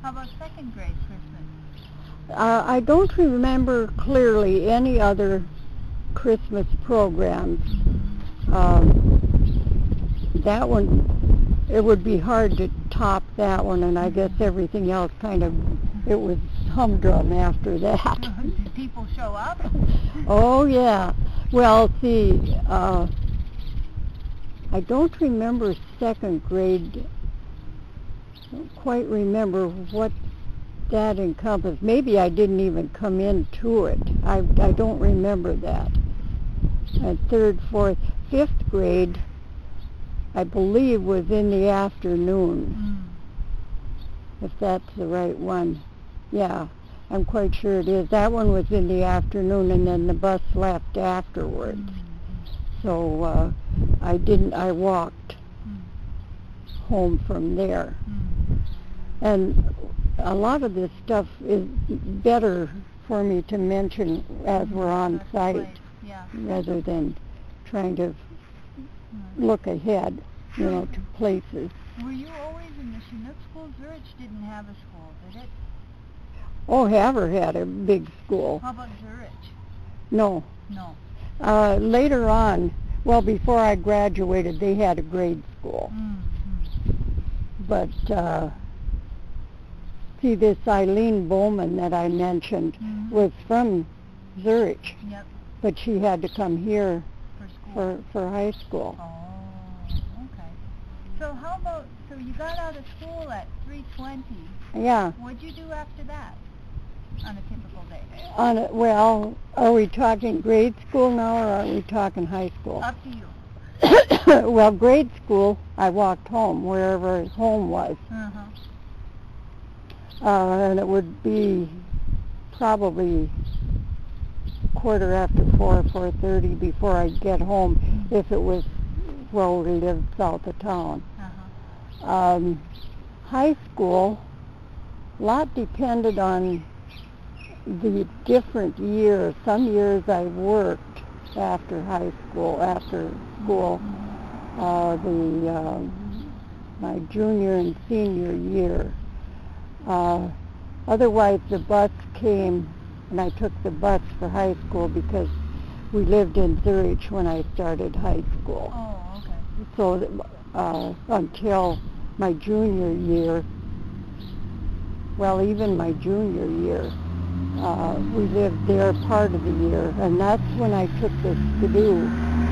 How about second grade Christmas? I don't remember clearly any other Christmas programs. That one, it would be hard to top that one, and I guess everything else kind of, it was humdrum after that. Did people show up? Oh, yeah. Well, see, I don't remember second grade. I don't quite remember what that encompassed. Maybe I didn't even come into it. I don't remember that. And third, fourth, fifth grade, I believe, was in the afternoon, if that's the right one. Yeah, I'm quite sure it is. That one was in the afternoon, and then the bus left afterwards. So I walked home from there. And a lot of this stuff is better for me to mention as we're on site, rather than trying to look ahead, to places. Were you always in the Chinook school? Zurich didn't have a school, did it? Oh, Haver had a big school. How about Zurich? No. No. Later on, well, before I graduated, they had a grade school. But, see, this Eileen Bowman that I mentioned was from Zurich. Yep. But she had to come here for high school. Oh, okay. So how about, so you got out of school at 3:20. Yeah. What'd you do after that on a typical day? Well, are we talking grade school now, or are we talking high school? Up to you. Well, grade school, I walked home, wherever home was. And it would be probably 4:30 before I'd get home, if it was where we lived south of town. High school, a lot depended on the different years. Some years I worked after school, my junior and senior year. Otherwise, the bus came, and I took the bus for high school because we lived in Zurich when I started high school. Oh, okay. So until my junior year, well, even my junior year, we lived there part of the year, and that's when I took the Skidoo,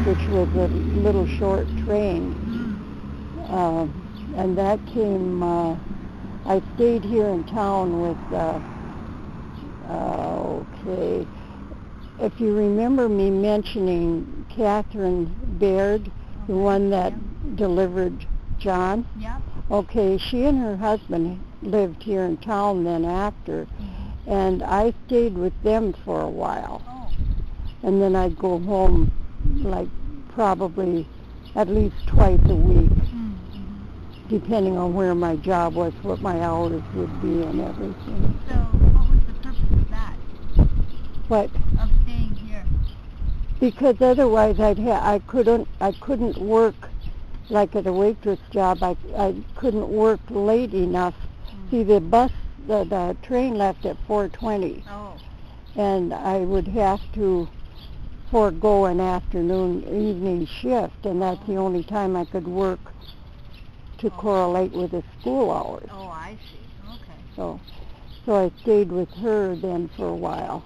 which was a little short train, and that came, I stayed here in town with, okay, if you remember me mentioning Catherine Baird, the one that delivered John. Yeah. Okay, she and her husband lived here in town then after, and I stayed with them for a while. Oh. And then I'd go home like probably at least twice a week, depending on where my job was, what my hours would be and everything. So what was the purpose of that? What? Of staying here? Because otherwise I couldn't work like at a waitress job. I couldn't work late enough. See, the train left at 4:20. Oh. And I would have to forego an evening shift, and that's the only time I could work to correlate with the school hours. Oh, I see. Okay. So I stayed with her then for a while.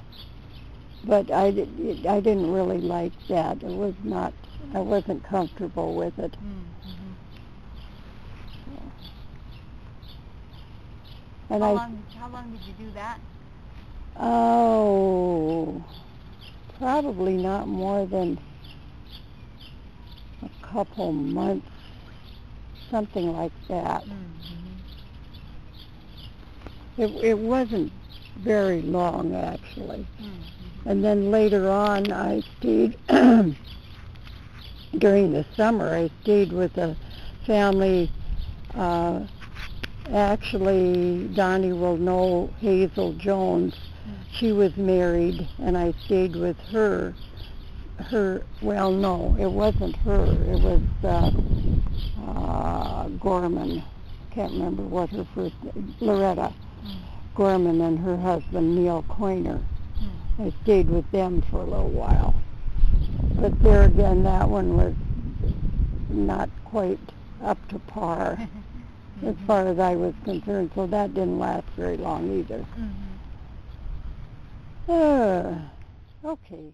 But I didn't really like that. I wasn't comfortable with it. And how long did you do that? Oh, probably not more than a couple months, something like that. It wasn't very long, actually. And then later on, I stayed, during the summer, I stayed with a family. Actually, Donnie will know Hazel Jones. She was married, and I stayed with her. Well, no, it wasn't her. It was Gorman. Can't remember what her first name. Loretta. Gorman and her husband Neil Coiner. Mm. I stayed with them for a little while. But there again, that one was not quite up to par as far as I was concerned, so that didn't last very long either. Mm-hmm. Okay.